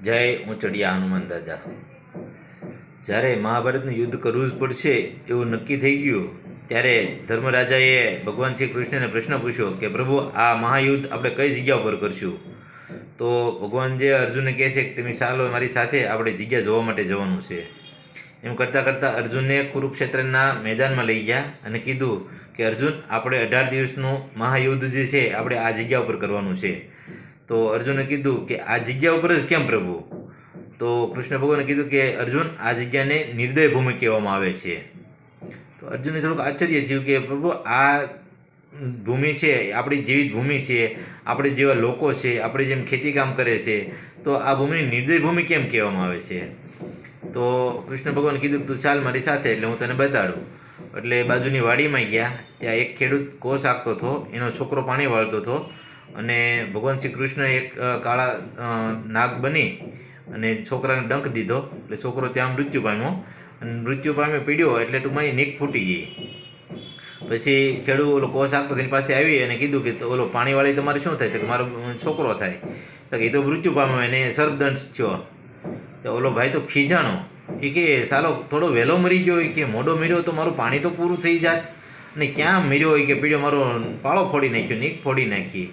જય ઊંચડિયા હનુમાન દાદા. જ્યારે મહાભારતનું યુદ્ધ કરવું જ પડશે એવું નક્કી થઈ ગયું ત્યારે ધર્મરાજાએ ભગવાન શ્રી કૃષ્ણને પ્રશ્ન પૂછ્યો કે પ્રભુ, આ મહાયુદ્ધ આપણે કઈ જગ્યા ઉપર કરશું? તો ભગવાન જે અર્જુનને કહે છે કે તમે ચાલો મારી સાથે, આપણે જગ્યા જોવા માટે જવાનું છે. એમ કરતાં કરતાં અર્જુનને કુરુક્ષેત્રના મેદાનમાં લઈ ગયા અને કીધું કે અર્જુન, આપણે 18 દિવસનું મહાયુદ્ધ જે છે આપણે આ જગ્યા ઉપર કરવાનું છે. તો અર્જુને કીધું કે આ જગ્યા ઉપર જ કેમ પ્રભુ? તો કૃષ્ણ ભગવાને કીધું કે અર્જુન, આ જગ્યાને નિર્દય ભૂમિ કહેવામાં આવે છે. તો અર્જુનને થોડુંક આશ્ચર્ય થયું કે પ્રભુ, આ ભૂમિ છે આપણી જીવિત ભૂમિ છે, આપણે જેવા લોકો છે, આપણે જેમ ખેતી કામ કરે છે, તો આ ભૂમિને નિર્દય ભૂમિ કેમ કહેવામાં આવે છે? તો કૃષ્ણ ભગવાને કીધું તું ચાલ મારી સાથે, એટલે હું તને બતાડું. એટલે બાજુની વાડીમાં ગયા. ત્યાં એક ખેડૂત કોસ હાંકતો હતો, એનો છોકરો પાણી વાળતો હતો અને ભગવાન શ્રી કૃષ્ણ એક કાળા નાગ બની અને છોકરાને ડંખ દીધો. એટલે છોકરો ત્યાં મૃત્યુ પામ્યો અને મૃત્યુ પામ્યો પીડ્યો એટલે ટૂંકમાં એ નીક ફૂટી ગઈ. પછી ખેડૂત ઓલો કોસ હાંકતો તેની પાસે આવી અને કીધું કે ઓલો પાણીવાળી તમારે શું થાય? તો કે મારો છોકરો થાય. તો કે એ તો મૃત્યુ પામ્યો, એને સર્પદંશ થયો. તો ઓલો ભાઈ તો ખીજાણો. એ કે સાલો થોડો વહેલો મરી ગયો, કે મોડો મર્યો તો મારું પાણી તો પૂરું થઈ જાત, ને ક્યાં મર્યો કે પીડ્યો, મારો પાળો ફોડી નાખ્યો, નીક ફોડી નાખી.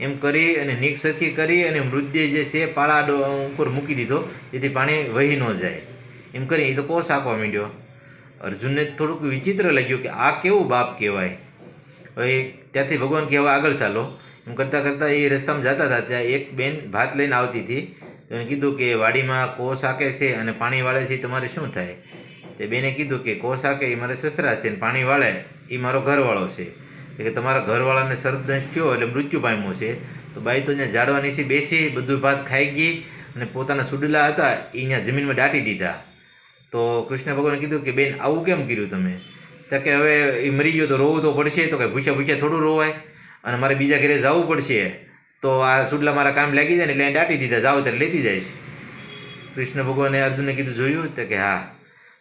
એમ કરી અને નીક સરખી કરી અને મૃતદેહ જે છે પાળા ઉપર મૂકી દીધો, જેથી પાણી વહી ન જાય. એમ કરી એ તો કોસ આપવા માંડ્યો. અર્જુનને થોડુંક વિચિત્ર લાગ્યું કે આ કેવું બાપ કહેવાય. હવે ત્યાંથી ભગવાન કે હવે આગળ ચાલો. એમ કરતાં કરતાં એ રસ્તામાં જતા હતા ત્યાં એક બેન ભાત લઈને આવતી હતી. તો એને કીધું કે વાડીમાં કોસ હાંકે છે અને પાણી વાળે છે, તમારે શું થાય? તે બેને કીધું કે કોસ હાંકે એ મારા સસરા છે, અને પાણી વાળે એ મારો ઘરવાળો છે. કે તમારા ઘરવાળાને સર્પદંશ થયો એટલે મૃત્યુ પામ્યો છે. તો બાઈ તો ત્યાં ઝાડવા નીચે બેસી બધું ભાત ખાઈ ગઈ અને પોતાના સુડલા હતા એ ત્યાં જમીનમાં દાટી દીધા. તો કૃષ્ણ ભગવાને કીધું કે બેન, આવું કેમ કર્યું તમે? તો કે હવે એ મરી ગયો તો રોવું તો પડશે, તો કે ભૂખ્યા ભૂખ્યા થોડું રોવાય, અને મારે બીજા ઘરે જવું પડશે, તો આ સુડલા મારા કામ લાગી જાય ને એટલે દાટી દીધા, જાઓ ત્યારે લેતી જઈશ. કૃષ્ણ ભગવાને અર્જુનને કીધું જોયું? તો કે હા.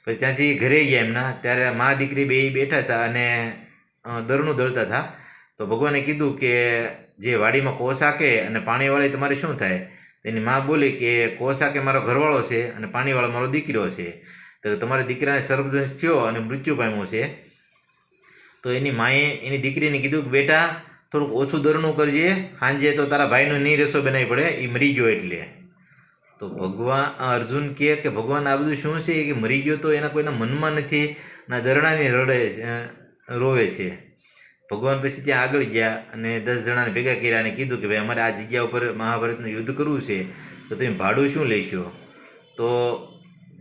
પછી ત્યાંથી ઘરે ગયા એમના, ત્યારે મા દીકરી બે બેઠા હતા અને દરનું દળતા હતા. તો ભગવાને કીધું કે જે વાડીમાં કોસ હાંકે અને પાણીવાળે તમારે શું થાય? તેની મા બોલી કે કોસ હાંકે મારો ઘરવાળો છે અને પાણીવાળો મારો દીકરો છે. તો તમારા દીકરાને સર્પદંશ થયો અને મૃત્યુ પામ્યો છે. તો એની માએ એની દીકરીને કીધું કે બેટા, થોડુંક ઓછું દરનું કરજે, સાંજે તો તારા ભાઈનો નહીં રસો બનાવી પડે, એ મરી ગયો એટલે. તો ભગવાન અર્જુન કહે કે ભગવાન આ બધું શું છે કે મરી ગયો તો એના કોઈના મનમાં નથી, ના દરણાની રોવે છે. ભગવાન પછી ત્યાં આગળ ગયા અને 10 જણાને ભેગા કર્યા અને કીધું કે ભાઈ, અમારે આ જગ્યા ઉપર મહાભારતનું યુદ્ધ કરવું છે, તો તમે ભાડું શું લેશો? તો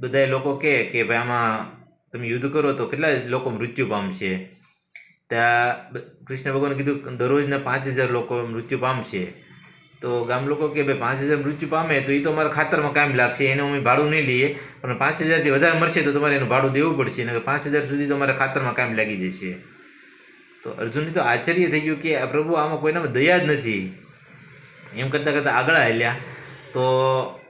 બધા લોકો કહે કે ભાઈ, આમાં તમે યુદ્ધ કરો તો કેટલા લોકો મૃત્યુ પામશે? ત્યાં કૃષ્ણ ભગવાને કીધું દરરોજના 5000 લોકો મૃત્યુ પામશે. તો ગામ લોકો કે ભાઈ 5000 મૃત્યુ પામે તો એ તો અમારા ખાતરમાં કામ લાગશે, એનું અમે ભાડું નહીં લઈએ, પણ 5000થી વધારે મરશે તો તમારે એનું ભાડું દેવું પડશે, અને 5000 સુધી તો અમારા ખાતરમાં કામ લાગી જશે. તો અર્જુનને તો આશ્ચર્ય થઈ ગયું કે પ્રભુ, આમાં કોઈનામાં દયા જ નથી. એમ કરતાં કરતાં આગળ હાલ્યા તો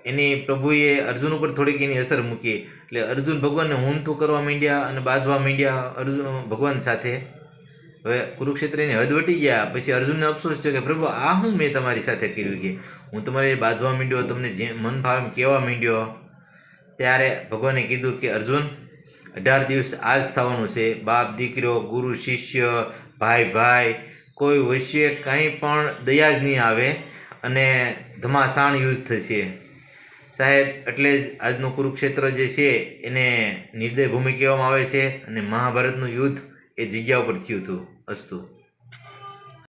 એની પ્રભુએ અર્જુન ઉપર થોડીક એની અસર મૂકી. એટલે અર્જુન ભગવાનને ઊંધતું કરવા માંડ્યા અને બાંધવા માંડ્યા અર્જુન ભગવાન સાથે. હવે કુરુક્ષેત્રની હદ વટી ગયા પછી અર્જુનને અફસોસ છે કે પ્રભુ, આ હું મેં તમારી સાથે કર્યું કે હું તમારે બાંધવા માંડ્યો, તમને જે મન ભાવે એમ કહેવા માંડ્યો. ત્યારે ભગવાને કીધું કે અર્જુન, 18 દિવસ આ જ થવાનું છે. બાપ દીકરો, ગુરુ શિષ્ય, ભાઈ ભાઈ, કોઈ વચ્ચે કંઈ પણ દયા જ નહીં આવે અને ધમાસાણ યુદ્ધ થશે સાહેબ. એટલે જ આજનું કુરુક્ષેત્ર જે છે એને નિર્દય ભૂમિ કહેવામાં આવે છે અને મહાભારતનું યુદ્ધ એ જગ્યા ઉપર થયું હતું. અસ્તુ.